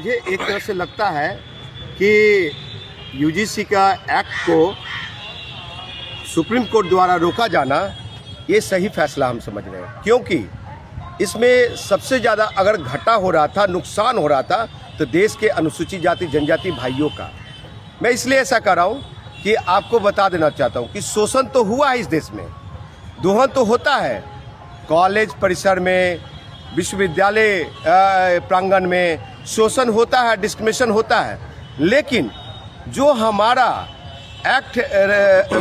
मुझे एक तरह से लगता है कि यूजीसी का एक्ट को सुप्रीम कोर्ट द्वारा रोका जाना ये सही फैसला हम समझ रहे हैं, क्योंकि इसमें सबसे ज़्यादा अगर घाटा हो रहा था, नुकसान हो रहा था, तो देश के अनुसूचित जाति जनजाति भाइयों का। मैं इसलिए ऐसा कर रहा हूँ कि आपको बता देना चाहता हूँ कि शोषण तो हुआ है इस देश में, दोहन तो होता है, कॉलेज परिसर में, विश्वविद्यालय प्रांगण में शोषण होता है, डिस्क्रिमिनेशन होता है। लेकिन जो हमारा एक्ट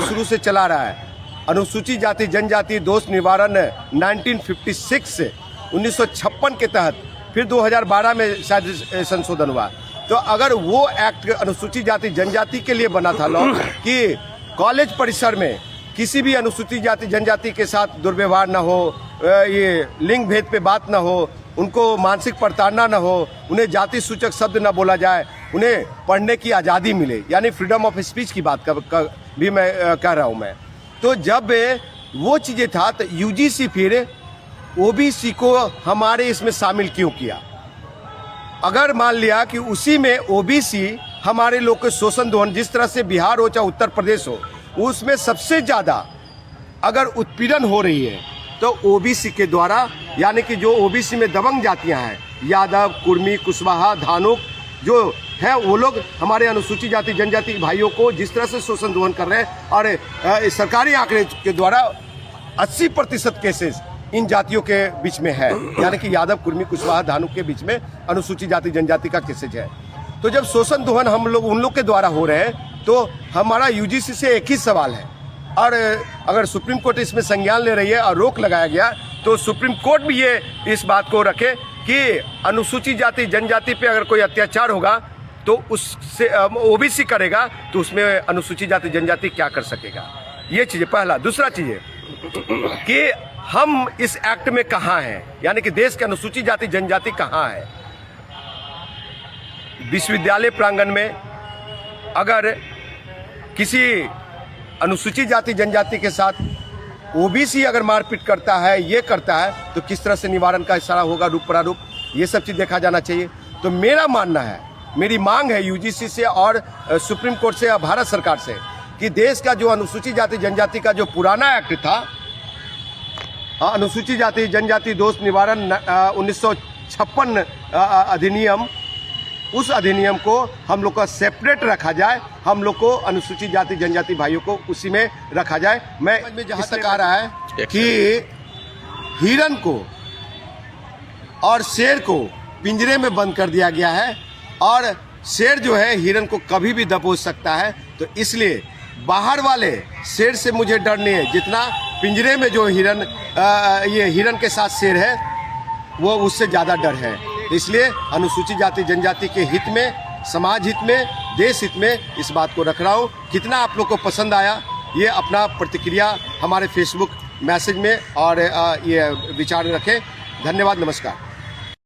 शुरू से चला रहा है, अनुसूचित जाति जनजाति दोष निवारण 1956 1956 के तहत, फिर 2012 में शायद संशोधन हुआ, तो अगर वो एक्ट अनुसूचित जाति जनजाति के लिए बना था लॉ कि कॉलेज परिसर में किसी भी अनुसूचित जाति जनजाति के साथ दुर्व्यवहार ना हो, ये लिंग भेद पे बात ना हो, उनको मानसिक प्रताड़ना ना हो, उन्हें जाति सूचक शब्द ना बोला जाए, उन्हें पढ़ने की आज़ादी मिले, यानी फ्रीडम ऑफ स्पीच की बात भी मैं कह रहा हूँ मैं। तो जब वो चीज़ें था तो यूजीसी फिर ओबीसी को हमारे इसमें शामिल क्यों किया? अगर मान लिया कि उसी में ओबीसी हमारे लोग के शोषण दोहन, जिस तरह से बिहार हो चाहे उत्तर प्रदेश हो, उसमें सबसे ज़्यादा अगर उत्पीड़न हो रही है तो ओबीसी के द्वारा, यानी कि जो ओबीसी में दबंग जातियां हैं, यादव, कुर्मी, कुशवाहा, धानुक जो है, वो लोग हमारे अनुसूचित जाति जनजाति भाइयों को जिस तरह से शोषण दोहन कर रहे हैं। और सरकारी आंकड़े के द्वारा 80% केसेस इन जातियों के बीच में है, यानी कि यादव, कुर्मी, कुशवाहा, धानुक के बीच में अनुसूचित जाति जनजाति का केसेज है। तो जब शोषण दोहन हम लोग उन लोग के द्वारा हो रहे हैं, तो हमारा यूजीसी से एक ही सवाल है, और अगर सुप्रीम कोर्ट इसमें संज्ञान ले रही है और रोक लगाया गया, तो सुप्रीम कोर्ट भी ये इस बात को रखे कि अनुसूचित जाति जनजाति पे अगर कोई अत्याचार होगा तो उससे ओबीसी करेगा, तो उसमें अनुसूचित जाति जनजाति क्या कर सकेगा? ये चीज़ पहला। दूसरा चीज़ कि हम इस एक्ट में कहाँ हैं, यानी कि देश के अनुसूचित जाति जनजाति कहाँ है? विश्वविद्यालय प्रांगण में अगर किसी अनुसूचित जाति जनजाति के साथ ओबीसी अगर मारपीट करता है, ये करता है, तो किस तरह से निवारण का इशारा होगा, रूप प्रारूप, ये सब चीज़ देखा जाना चाहिए। तो मेरा मानना है, मेरी मांग है यूजीसी से और सुप्रीम कोर्ट से या भारत सरकार से कि देश का जो अनुसूचित जाति जनजाति का जो पुराना एक्ट था, अनुसूचित जाति जनजाति दोष निवारण 1956 अधिनियम, उस अधिनियम को हम लोग का सेपरेट रखा जाए, हम लोग को अनुसूचित जाति जनजाति भाइयों को उसी में रखा जाए। मैं जहाँ तक आ रहा है कि हिरन को और शेर को पिंजरे में बंद कर दिया गया है, और शेर जो है हिरन को कभी भी दबोच सकता है, तो इसलिए बाहर वाले शेर से मुझे डर नहीं है, जितना पिंजरे में जो हिरन ये हिरन के साथ शेर है, वो उससे ज़्यादा डर है। इसलिए अनुसूचित जाति जनजाति के हित में, समाज हित में, देश हित में इस बात को रख रहा हूँ। कितना आप लोग को पसंद आया, ये अपना प्रतिक्रिया हमारे फेसबुक मैसेज में और ये विचार रखें। धन्यवाद, नमस्कार।